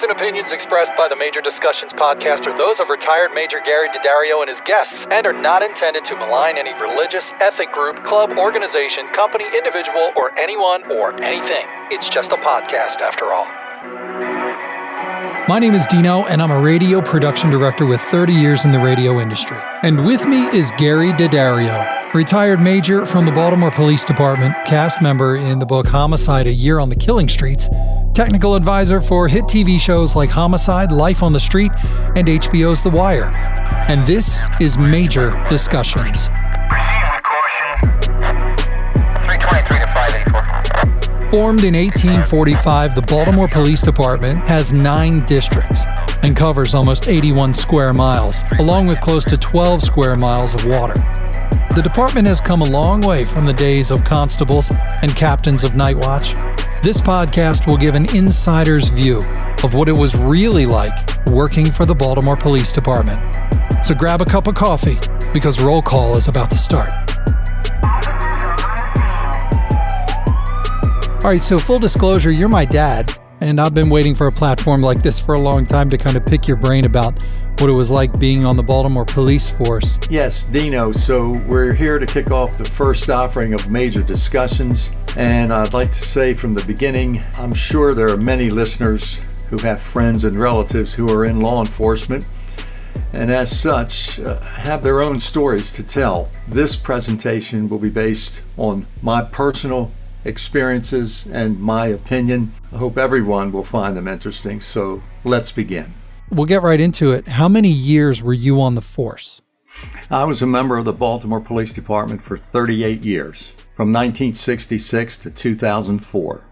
views and opinions expressed by the Major Discussions podcast are those of retired Major Gary Daddario and his guests and are not intended to malign any religious, ethnic group, club, organization, company, individual, or anyone or anything. It's just a podcast after all. My name is Dino, and I'm a radio production director with 30 years in the radio industry. And with me is Gary Daddario, retired major from the Baltimore Police Department, cast member in the book Homicide, A Year on the Killing Streets, technical advisor for hit TV shows like Homicide, Life on the Street, and HBO's The Wire. And this is Major Discussions. Proceed with caution. 323 to 584. Formed in 1845, the Baltimore Police Department has 9 districts and covers almost 81 square miles, along with close to 12 square miles of water. The department has come a long way from the days of constables and captains of night watch. This podcast will give an insider's view of what it was really like working for the Baltimore Police Department. So grab a cup of coffee, because roll call is about to start. All right, so full disclosure, you're my dad, and I've been waiting for a platform like this for a long time to kind of pick your brain about what it was like being on the Baltimore Police Force. Yes, Dino, so we're here to kick off the first offering of Major Discussions, and I'd like to say from the beginning, I'm sure there are many listeners who have friends and relatives who are in law enforcement, and as such, have their own stories to tell. This presentation will be based on my personal experiences and my opinion. I hope everyone will find them interesting, so let's begin. We'll get right into it. How many years were you on the force? I was a member of the Baltimore Police Department for 38 years, from 1966 to 2004.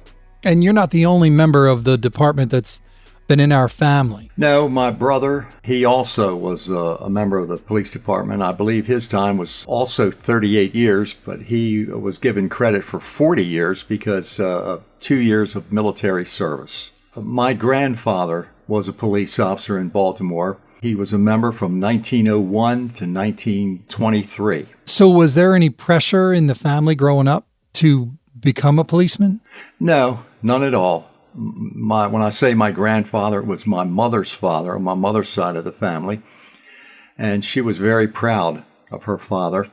And you're not the only member of the department that's been in our family. No, my brother, he also was a member of the police department. I believe his time was also 38 years, but he was given credit for 40 years because of 2 years of military service. My grandfather was a police officer in Baltimore. He was a member from 1901 to 1923. So was there any pressure in the family growing up to become a policeman? No, none at all. When I say my grandfather, it was my mother's father, on my mother's side of the family, and she was very proud of her father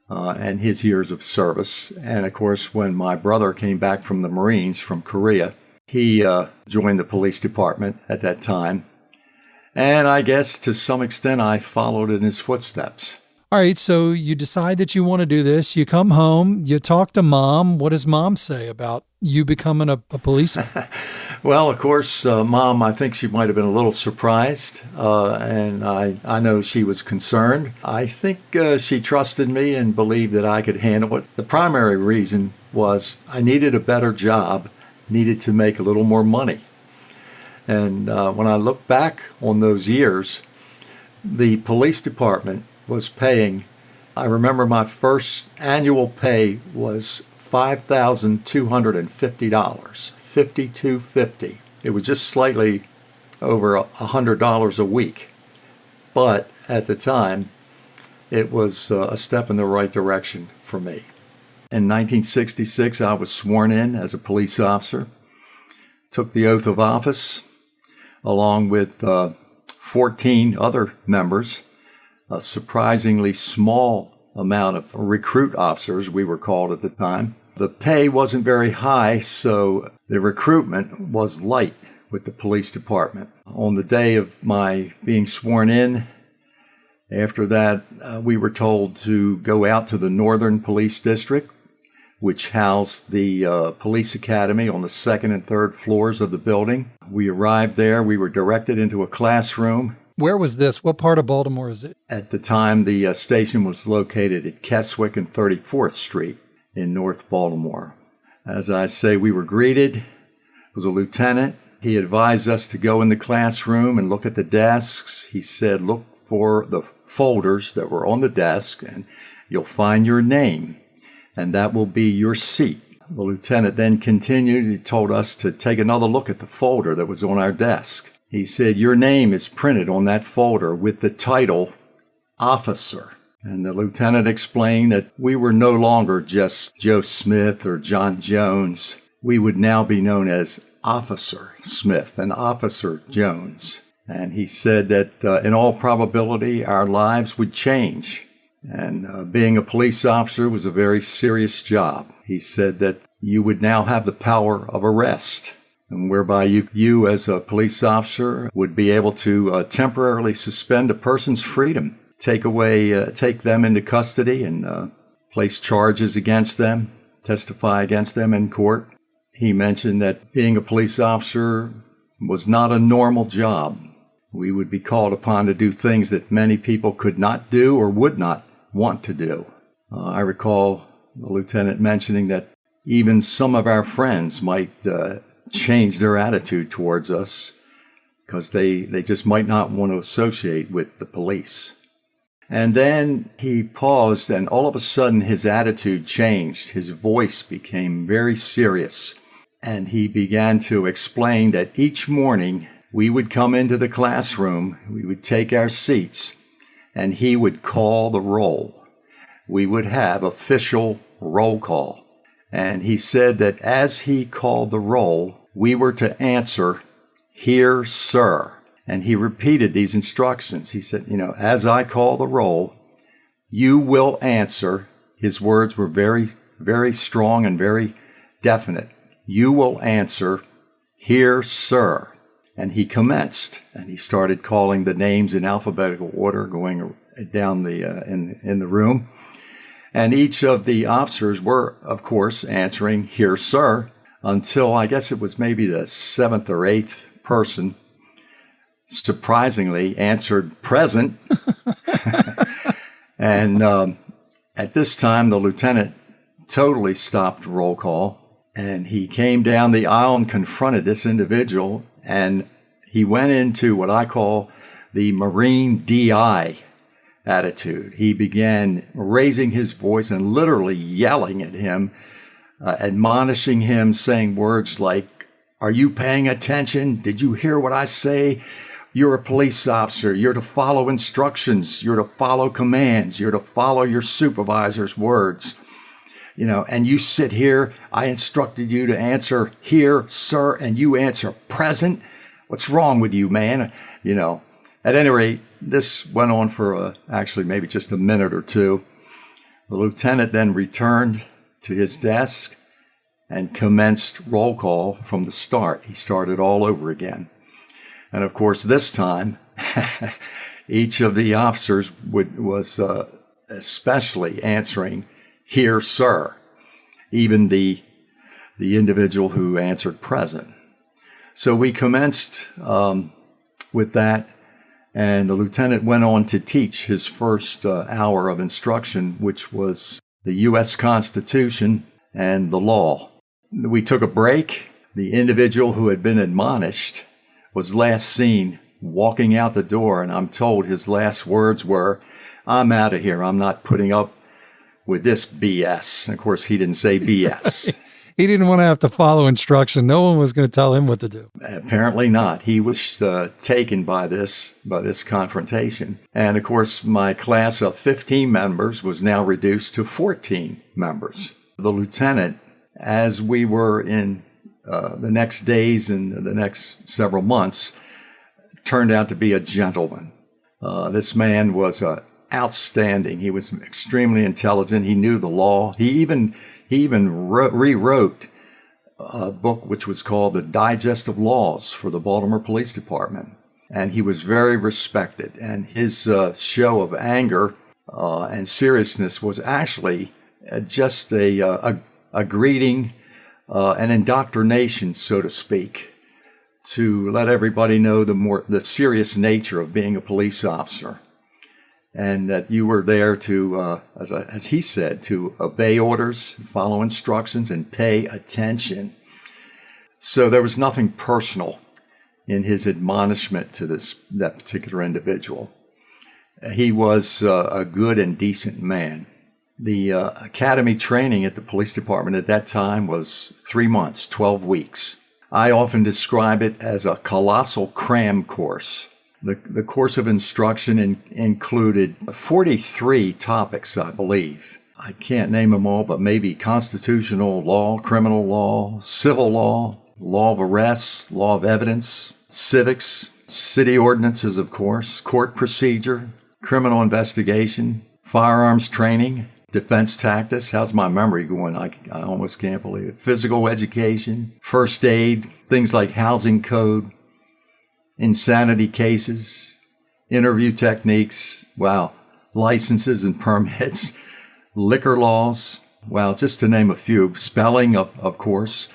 and his years of service. And of course, when my brother came back from the Marines from Korea, he joined the police department at that time, and I guess to some extent I followed in his footsteps. All right, so you decide that you want to do this. You come home, you talk to Mom. What does Mom say about you becoming a policeman? Well, of course, Mom, I think she might have been a little surprised, and I know she was concerned. I think she trusted me and believed that I could handle it. The primary reason was I needed a better job, needed to make a little more money. And when I look back on those years, the police department was paying, I remember my first annual pay was $5,250, $52.50. It was just slightly over $100 a week. But at the time, it was a step in the right direction for me. In 1966, I was sworn in as a police officer, took the oath of office, along with 14 other members. A surprisingly small amount of recruit officers, we were called at the time. The pay wasn't very high, so the recruitment was light with the police department. On the day of my being sworn in, after that, we were told to go out to the Northern Police District, which housed the police academy on the second and third floors of the building. We arrived there. We were directed into a classroom. Where was this? What part of Baltimore is it? At the time, the station was located at Keswick and 34th Street in North Baltimore. As I say, we were greeted. It was a lieutenant. He advised us to go in the classroom and look at the desks. He said, look for the folders that were on the desk, and you'll find your name, and that will be your seat. The lieutenant then continued. He told us to take another look at the folder that was on our desk. He said, your name is printed on that folder with the title Officer. And the lieutenant explained that we were no longer just Joe Smith or John Jones. We would now be known as Officer Smith and Officer Jones. And he said that in all probability, our lives would change. And being a police officer was a very serious job. He said that you would now have the power of arrest, and whereby you as a police officer would be able to temporarily suspend a person's freedom, take them into custody and place charges against them, testify against them in court. He mentioned that being a police officer was not a normal job. We would be called upon to do things that many people could not do or would not want to do. I recall the lieutenant mentioning that even some of our friends might change their attitude towards us because they just might not want to associate with the police. And then he paused, and all of a sudden his attitude changed. His voice became very serious, and he began to explain that each morning we would come into the classroom, we would take our seats, and he would call the roll. We would have official roll call. And he said that as he called the roll, we were to answer, "Here, sir." And he repeated these instructions. He said, as I call the roll, you will answer. His words were very, very strong and very definite. You will answer, "Here, sir." And he commenced, and he started calling the names in alphabetical order, going down in the room. And each of the officers were, of course, answering, "Here, sir," until I guess it was maybe the seventh or eighth person surprisingly answered, "Present." And at this time, the lieutenant totally stopped roll call, and he came down the aisle and confronted this individual, and he went into what I call the Marine DI attitude. He began raising his voice and literally yelling at him, admonishing him, saying words like, "Are you paying attention? Did you hear what I say? You're a police officer. You're to follow instructions. You're to follow commands. You're to follow your supervisor's words. And you sit here. I instructed you to answer, 'Here, sir,' and you answer, 'Present.' What's wrong with you, man?" At any rate, this went on for actually maybe just a minute or two. The lieutenant then returned to his desk and commenced roll call from the start. He started all over again. And of course, this time, each of the officers was especially answering, "Here, sir," even the individual who answered, "Present." So we commenced with that, and the lieutenant went on to teach his first hour of instruction, which was the U.S. Constitution and the law. We took a break. The individual who had been admonished was last seen walking out the door, and I'm told his last words were, "I'm out of here. I'm not putting up with this BS." And of course, he didn't say BS. He didn't want to have to follow instruction. No one was going to tell him what to do. Apparently not. He was taken by this confrontation. And of course, my class of 15 members was now reduced to 14 members. The lieutenant, as we were in the next days and the next several months, turned out to be a gentleman. This man was outstanding. He was extremely intelligent. He knew the law. He even rewrote a book which was called The Digest of Laws for the Baltimore Police Department. And he was very respected. And his show of anger and seriousness was actually just a greeting, an indoctrination, so to speak, to let everybody know the serious nature of being a police officer. And that you were there to, as he said, to obey orders, follow instructions, and pay attention. So there was nothing personal in his admonishment to that particular individual. He was a good and decent man. The academy training at the police department at that time was 3 months, 12 weeks. I often describe it as a colossal cram course. The course of instruction included 43 topics, I believe. I can't name them all, but maybe constitutional law, criminal law, civil law, law of arrests, law of evidence, civics, city ordinances, of course, court procedure, criminal investigation, firearms training, defense tactics. How's my memory going? I almost can't believe it. Physical education, first aid, things like housing code, insanity cases, interview techniques, wow, licenses and permits, liquor laws, wow, just to name a few. Spelling, of course,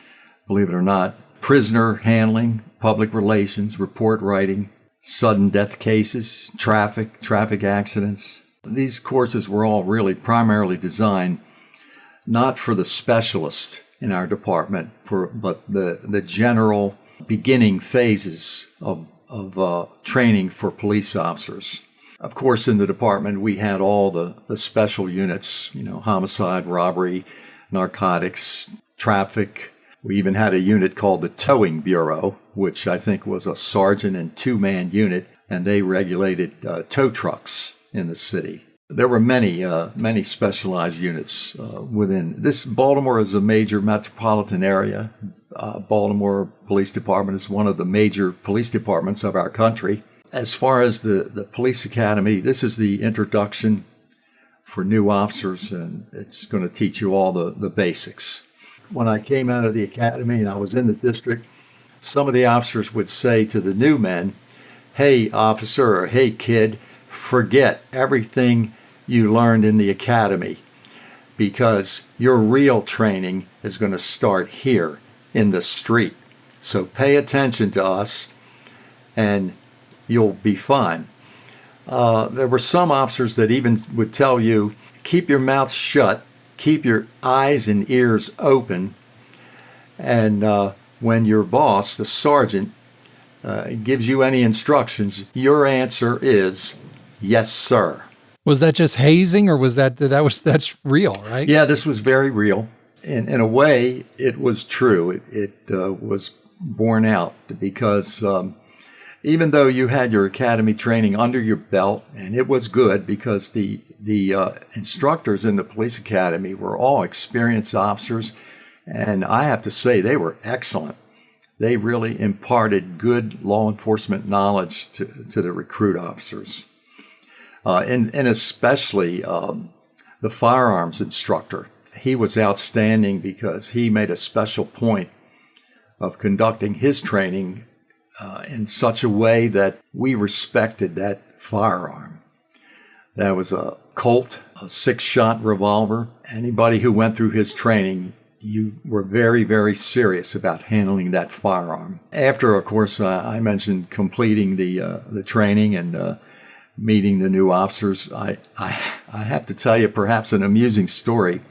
believe it or not, prisoner handling, public relations, report writing, sudden death cases, traffic accidents. These courses were all really primarily designed not for the specialist in our department, but the general beginning phases of training for police officers. Of course, in the department, we had all the special units, homicide, robbery, narcotics, traffic. We even had a unit called the Towing Bureau, which I think was a sergeant and two-man unit, and they regulated tow trucks in the city. There were many specialized units within this. Baltimore is a major metropolitan area. Baltimore Police Department is one of the major police departments of our country. As far as the police academy, this is the introduction for new officers, and it's going to teach you all the basics. When I came out of the academy and I was in the district, some of the officers would say to the new men, "Hey, officer," or "Hey, kid, forget everything you learned in the academy, because your real training is going to start here in the street. So pay attention to us and you'll be fine." There were some officers that even would tell you, keep your mouth shut, keep your eyes and ears open, and when your boss, the sergeant, gives you any instructions, your answer is, "Yes, sir." Was that just hazing, or was that's real, right? Yeah, this was very real. In a way, it was true. It was borne out because even though you had your academy training under your belt, and it was good because the instructors in the police academy were all experienced officers, and I have to say they were excellent. They really imparted good law enforcement knowledge to the recruit officers. And especially the firearms instructor. He was outstanding because he made a special point of conducting his training in such a way that we respected that firearm. That was a Colt, a 6-shot revolver. Anybody who went through his training, you were very, very serious about handling that firearm. After, of course, I mentioned completing the training and meeting the new officers, I have to tell you perhaps an amusing story.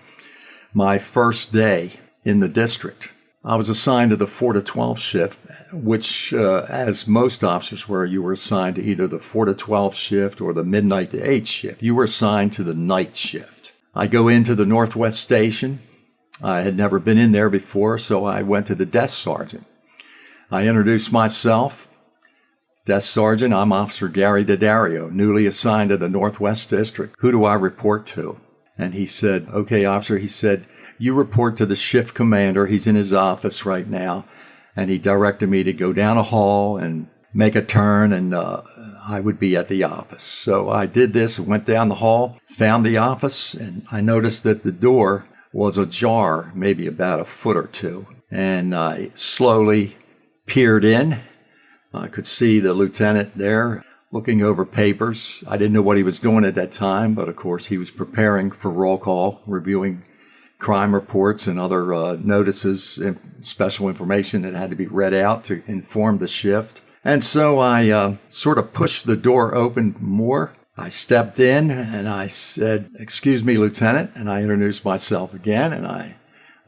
My first day in the district, I was assigned to the 4 to 12 shift, which, as most officers were, you were assigned to either the 4 to 12 shift or the midnight to 8 shift. You were assigned to the night shift. I go into the Northwest Station. I had never been in there before, so I went to the desk sergeant. I introduced myself. Desk Sergeant, I'm Officer Gary Daddario, newly assigned to the Northwest District. Who do I report to? And he said, "Okay, officer," he said, "you report to the shift commander. He's in his office right now." And he directed me to go down a hall and make a turn, and I would be at the office. So I did this, went down the hall, found the office, and I noticed that the door was ajar, maybe about a foot or two. And I slowly peered in. I could see the lieutenant there looking over papers. I didn't know what he was doing at that time, but of course he was preparing for roll call, reviewing crime reports and other notices and special information that had to be read out to inform the shift. And so I sort of pushed the door open more. I stepped in and I said, "Excuse me, Lieutenant," and I introduced myself again, and I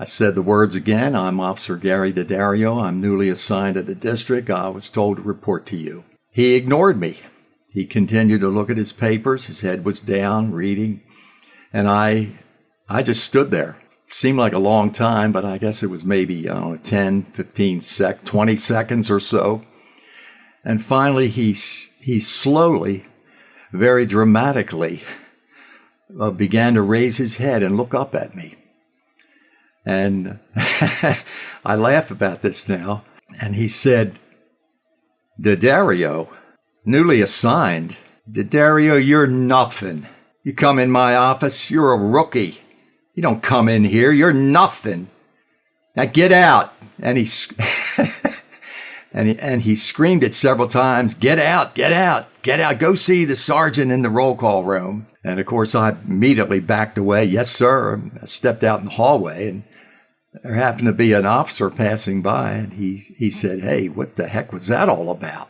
said the words again. "I'm Officer Gary Daddario. I'm newly assigned to the district. I was told to report to you." He ignored me. He continued to look at his papers. His head was down, reading, and I just stood there. Seemed like a long time, but I guess it was maybe 10, 15, 20 seconds or so. And finally, he slowly, very dramatically, began to raise his head and look up at me. And I laugh about this now. And he said, Daddario, newly assigned. Daddario, you're nothing. You come in my office, you're a rookie. You don't come in here, you're nothing. Now get out. And he and he screamed it several times, get out, get out, get out. Go see the sergeant in the roll call room. And of course, I immediately backed away. Yes, sir. I stepped out in the hallway, and there happened to be an officer passing by, and he said, hey, what the heck was that all about?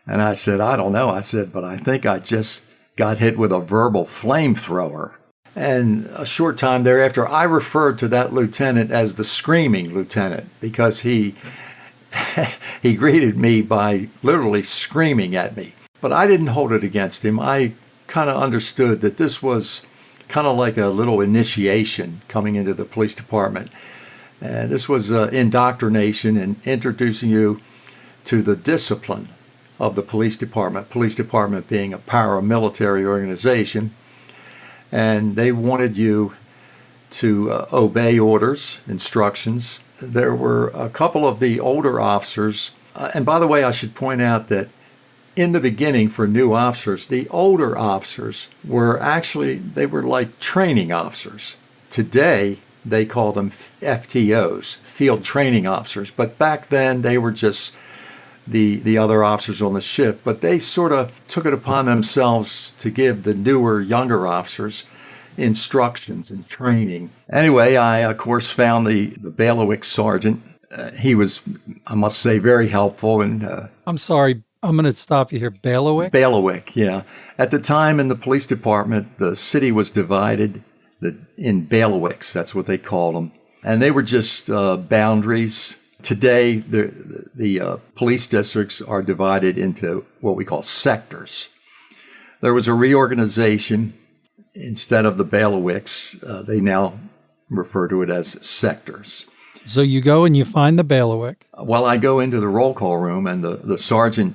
And I said, I don't know. I said, but I think I just got hit with a verbal flamethrower. And a short time thereafter, I referred to that lieutenant as the screaming lieutenant because he greeted me by literally screaming at me. But I didn't hold it against him. I kind of understood that this was kind of like a little initiation coming into the police department. And this was indoctrination and introducing you to the discipline of the police department being a paramilitary organization. And they wanted you to obey orders, instructions. There were a couple of the older officers, and by the way, I should point out that in the beginning for new officers, the older officers were they were like training officers. Today, they call them FTOs, field training officers, but back then they were just the other officers on the shift, but they sort of took it upon themselves to give the newer, younger officers instructions and training. Anyway, I, of course, found the bailiwick sergeant. He was, I must say, very helpful. And I'm sorry, I'm going to stop you here. Bailiwick? Bailiwick, yeah. At the time in the police department, the city was divided in bailiwicks. That's what they called them. And they were just boundaries. Today, the police districts are divided into what we call sectors. There was a reorganization. Instead of the bailiwicks, they now refer to it as sectors. So you go and you find the bailiwick. Well, I go into the roll call room, and the sergeant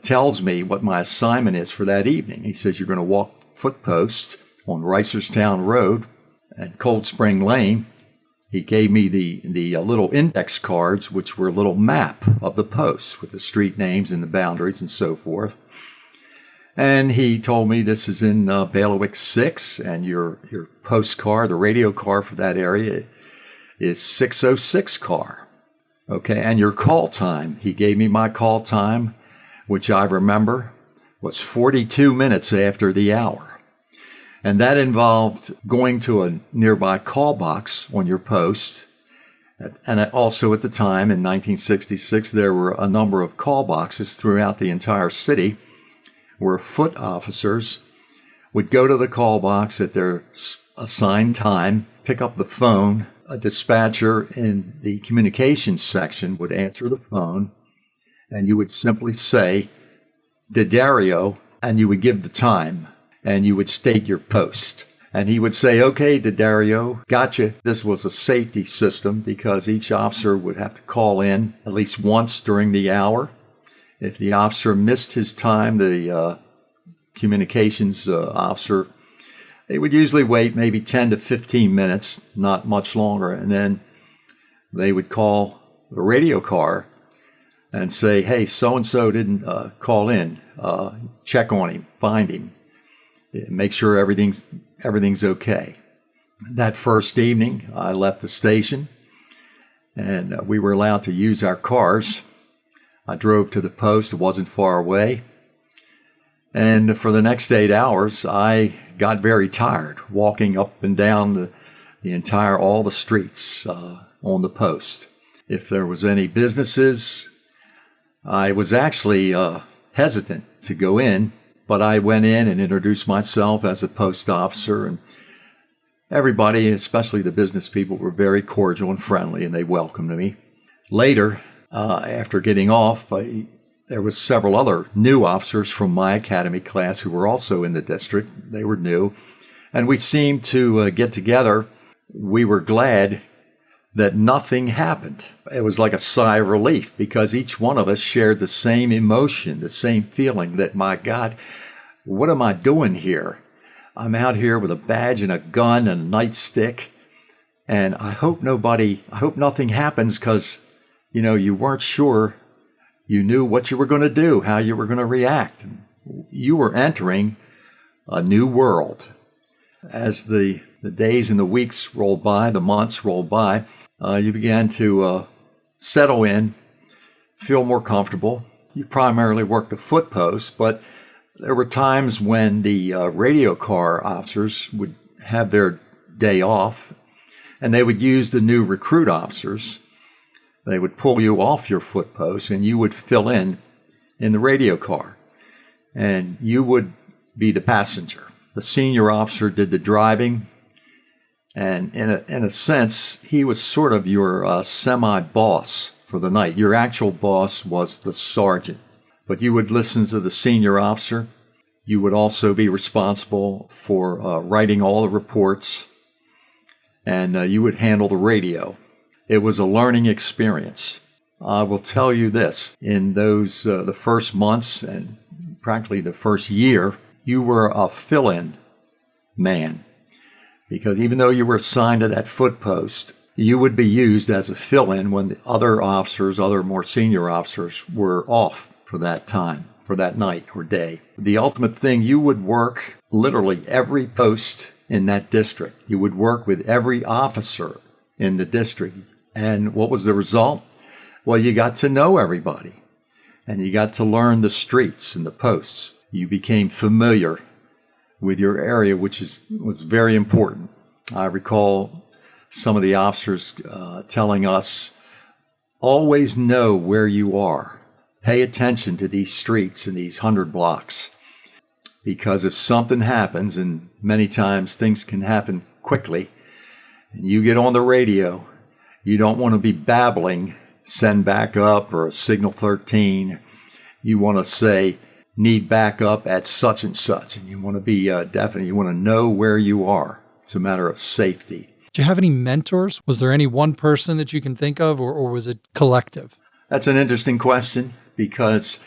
tells me what my assignment is for that evening. He says, you're going to walk footpost on Reisterstown Road at Cold Spring Lane. He gave me the little index cards, which were a little map of the posts with the street names and the boundaries and so forth. And he told me this is in Bailiwick 6, and your post car, the radio car for that area, is 606 car. Okay, and your call time, he gave me my call time, which I remember was 42 minutes after the hour. And that involved going to a nearby call box on your post. And also at the time, in 1966, there were a number of call boxes throughout the entire city where foot officers would go to the call box at their assigned time, pick up the phone. A dispatcher in the communications section would answer the phone, and you would simply say, Daddario, and you would give the time. And you would state your post. And he would say, okay, Daddario, gotcha. This was a safety system because each officer would have to call in at least once during the hour. If the officer missed his time, the communications officer, they would usually wait maybe 10 to 15 minutes, not much longer. And then they would call the radio car and say, hey, so-and-so didn't call in. Check on him, find him. Make sure everything's okay. That first evening, I left the station, and we were allowed to use our cars. I drove to the post. It wasn't far away. And for the next 8 hours, I got very tired walking up and down all the streets on the post. If there was any businesses, I was actually hesitant to go in. But I went in and introduced myself as a post officer, and everybody, especially the business people, were very cordial and friendly, and they welcomed me. Later, after getting off, there was several other new officers from my academy class who were also in the district. They were new, and we seemed to get together. We were glad that nothing happened. It was like a sigh of relief because each one of us shared the same emotion, the same feeling that, my God, what am I doing here? I'm out here with a badge and a gun and a nightstick, And I hope nothing happens because, you weren't sure. You knew what you were going to do, how you were going to react. You were entering a new world. As the days and the weeks rolled by, the months rolled by, you began to settle in, feel more comfortable. You primarily worked the foot post, but there were times when the radio car officers would have their day off, and they would use the new recruit officers. They would pull you off your foot post, and you would fill in the radio car, and you would be the passenger. The senior officer did the driving, and in a sense, he was sort of your semi-boss for the night. Your actual boss was the sergeant, but you would listen to the senior officer. You would also be responsible for writing all the reports, and you would handle the radio. It was a learning experience. I will tell you this, in those the first months and practically the first year, you were a fill-in man, because even though you were assigned to that foot post, you would be used as a fill-in when the other officers, other more senior officers, were off for that time, for that night or day. The ultimate thing, you would work literally every post in that district. You would work with every officer in the district. And what was the result? Well, you got to know everybody, and you got to learn the streets and the posts. You became familiar with your area, which was very important. I recall some of the officers telling us, always know where you are. Pay attention to these streets and these 100 blocks. Because if something happens, and many times things can happen quickly, and you get on the radio, you don't want to be babbling, send backup or signal 13. You want to say, need backup at such and such. And you want to be definite. You want to know where you are. It's a matter of safety. Do you have any mentors? Was there any one person that you can think of, or was it collective? That's an interesting question, because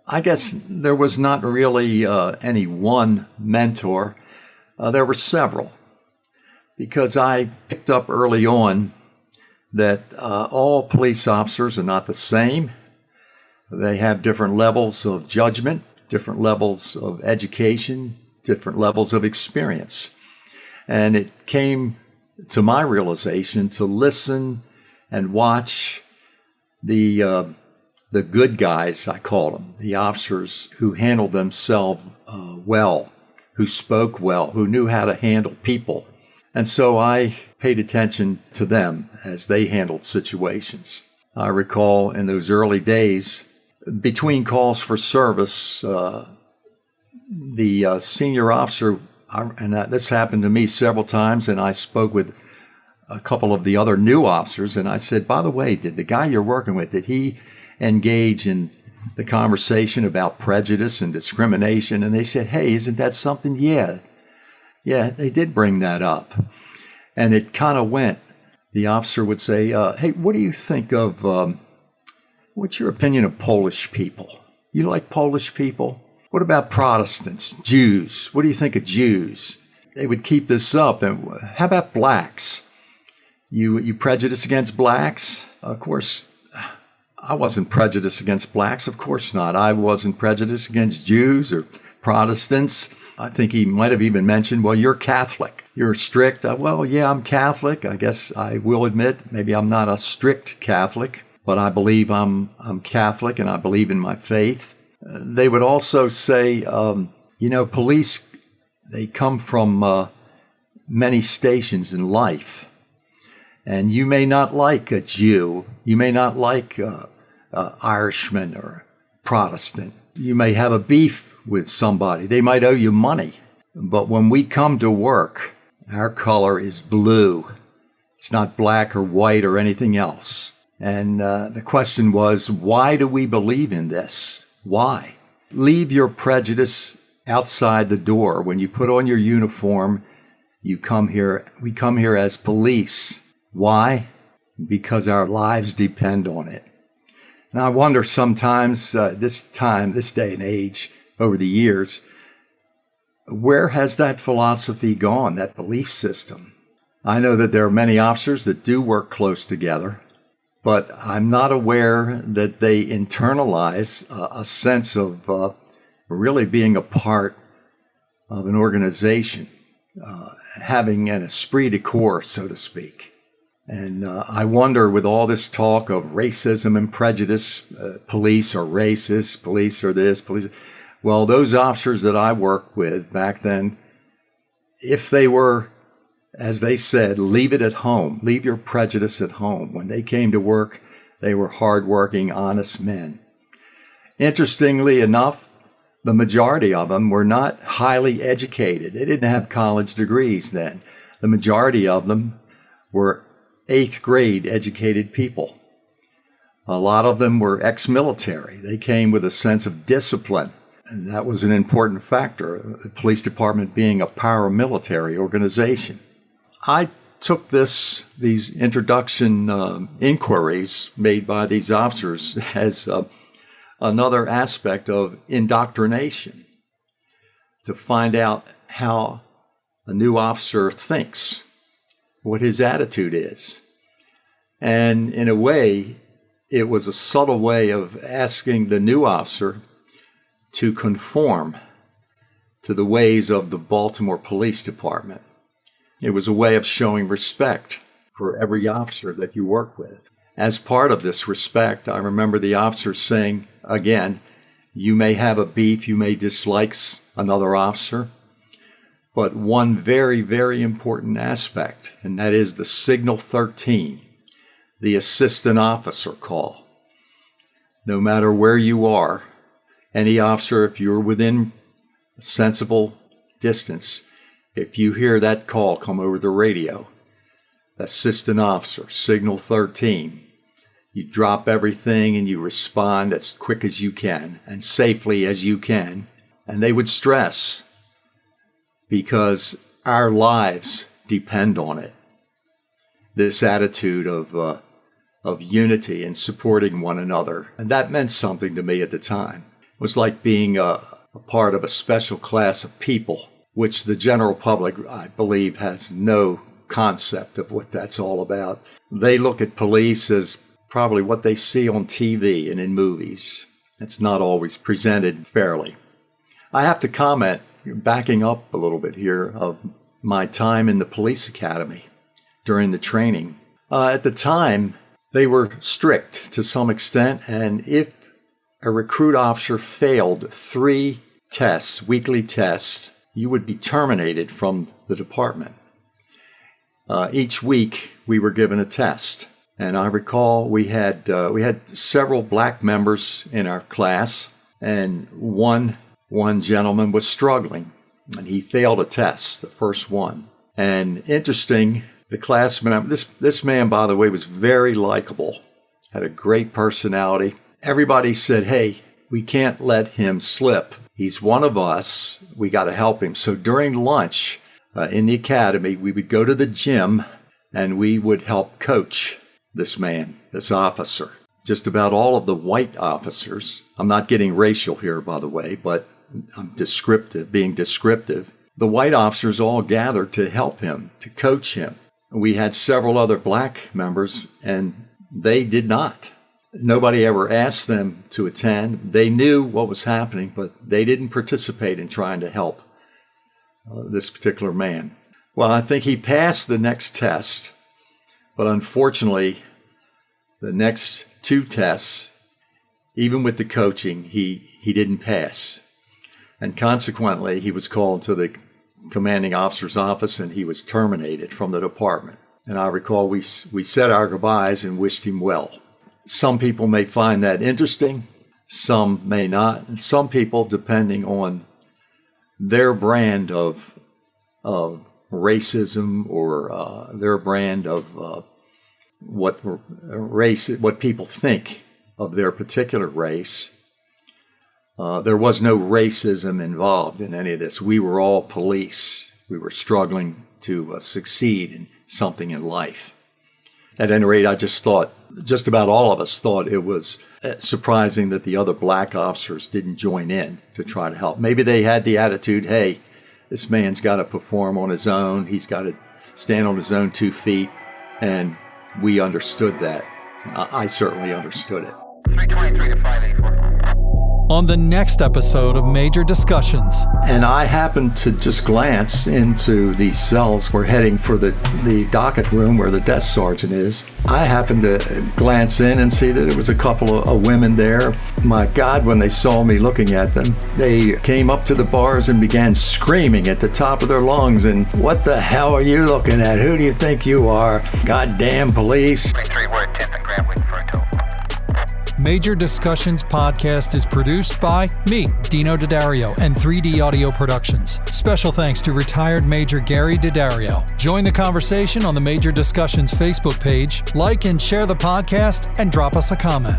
I guess there was not really any one mentor. There were several, because I picked up early on that all police officers are not the same. They have different levels of judgment, different levels of education, different levels of experience. And it came to my realization to listen and watch the good guys, I call them, the officers who handled themselves well, who spoke well, who knew how to handle people. And so I paid attention to them as they handled situations. I recall in those early days, between calls for service, the senior officer, and this happened to me several times, and I spoke with a couple of the other new officers, and I said, by the way, did the guy you're working with, did he engage in the conversation about prejudice and discrimination? And they said, hey, isn't that something? Yeah, they did bring that up. And it kind of went. The officer would say, hey, what do you think of, what's your opinion of Polish people? You like Polish people? What about Protestants, Jews? What do you think of Jews? They would keep this up. And how about blacks? You prejudice against blacks? Of course, I wasn't prejudiced against blacks. Of course not. I wasn't prejudiced against Jews or Protestants. I think he might have even mentioned, well, you're Catholic. You're strict. Well, yeah, I'm Catholic. I guess I will admit maybe I'm not a strict Catholic, but I believe I'm Catholic and I believe in my faith. They would also say, police, they come from many stations in life. And you may not like a Jew. You may not like Irishman or Protestant. You may have a beef with somebody. They might owe you money. But when we come to work, our color is blue. It's not black or white or anything else. And the question was, why do we believe in this? Why? Leave your prejudice outside the door. When you put on your uniform, we come here as police. Why? Because our lives depend on it. And I wonder sometimes, this day and age, over the years, where has that philosophy gone, that belief system? I know that there are many officers that do work close together, but I'm not aware that they internalize a sense of really being a part of an organization, having an esprit de corps, so to speak. And I wonder, with all this talk of racism and prejudice, police are racist, police are this, police... Well, those officers that I worked with back then, if they were, as they said, leave it at home, leave your prejudice at home. When they came to work, they were hardworking, honest men. Interestingly enough, the majority of them were not highly educated. They didn't have college degrees then. The majority of them were 8th grade educated people. A lot of them were ex-military. They came with a sense of discipline, and that was an important factor, the police department being a paramilitary organization. I took these introduction inquiries made by these officers as another aspect of indoctrination, to find out how a new officer thinks, what his attitude is. And in a way, it was a subtle way of asking the new officer to conform to the ways of the Baltimore Police Department. It was a way of showing respect for every officer that you work with. As part of this respect, I remember the officer saying, again, you may have a beef, you may dislike another officer, but one very, very important aspect, and that is the Signal 13, the assistant officer call. No matter where you are, any officer, if you're within a sensible distance, if you hear that call come over the radio, assistant officer, Signal 13, you drop everything and you respond as quick as you can and safely as you can. And they would stress, because our lives depend on it. This attitude of unity and supporting one another. And that meant something to me at the time. It was like being a part of a special class of people, which the general public, I believe, has no concept of what that's all about. They look at police as probably what they see on TV and in movies. It's not always presented fairly. I have to comment, backing up a little bit here, of my time in the police academy during the training. At the time, they were strict to some extent, and if a recruit officer failed 3 tests, weekly tests, you would be terminated from the department. Each week, we were given a test. And I recall we had several black members in our class, and one gentleman was struggling, and he failed a test, the first one. And interesting, the classman, this man, by the way, was very likable, had a great personality. Everybody said, hey, we can't let him slip. He's one of us. We got to help him. So during lunch in the academy, we would go to the gym and we would help coach this man, this officer. Just about all of the white officers, I'm not getting racial here, by the way, but I'm being descriptive. The white officers all gathered to help him, to coach him. We had several other black members, and they did not. Nobody ever asked them to attend. They knew what was happening, but they didn't participate in trying to help this particular man. Well, I think he passed the next test, but unfortunately, the next 2 tests, even with the coaching, he didn't pass. And consequently, he was called to the commanding officer's office and he was terminated from the department. And I recall we said our goodbyes and wished him well. Some people may find that interesting, some may not. And some people, depending on their brand of racism or their brand of what people think of their particular race. There was no racism involved in any of this. We were all police. We were struggling to succeed in something in life. At any rate, I just thought, just about all of us thought it was surprising that the other black officers didn't join in to try to help. Maybe they had the attitude, hey, this man's got to perform on his own. He's got to stand on his own 2 feet, and we understood that. I certainly understood it. 323 to 584. On the next episode of Major Discussions. And I happened to just glance into the cells. We're heading for the docket room where the desk sergeant is. I happened to glance in and see that there was a couple of women there. My God, when they saw me looking at them, they came up to the bars and began screaming at the top of their lungs. And what the hell are you looking at? Who do you think you are? Goddamn police. 23 word 10th and Graham waiting for a tow. Major Discussions podcast is produced by me, Dino Daddario, and 3D Audio Productions. Special thanks to retired Major Gary Daddario. Join the conversation on the Major Discussions Facebook page, like and share the podcast, and drop us a comment.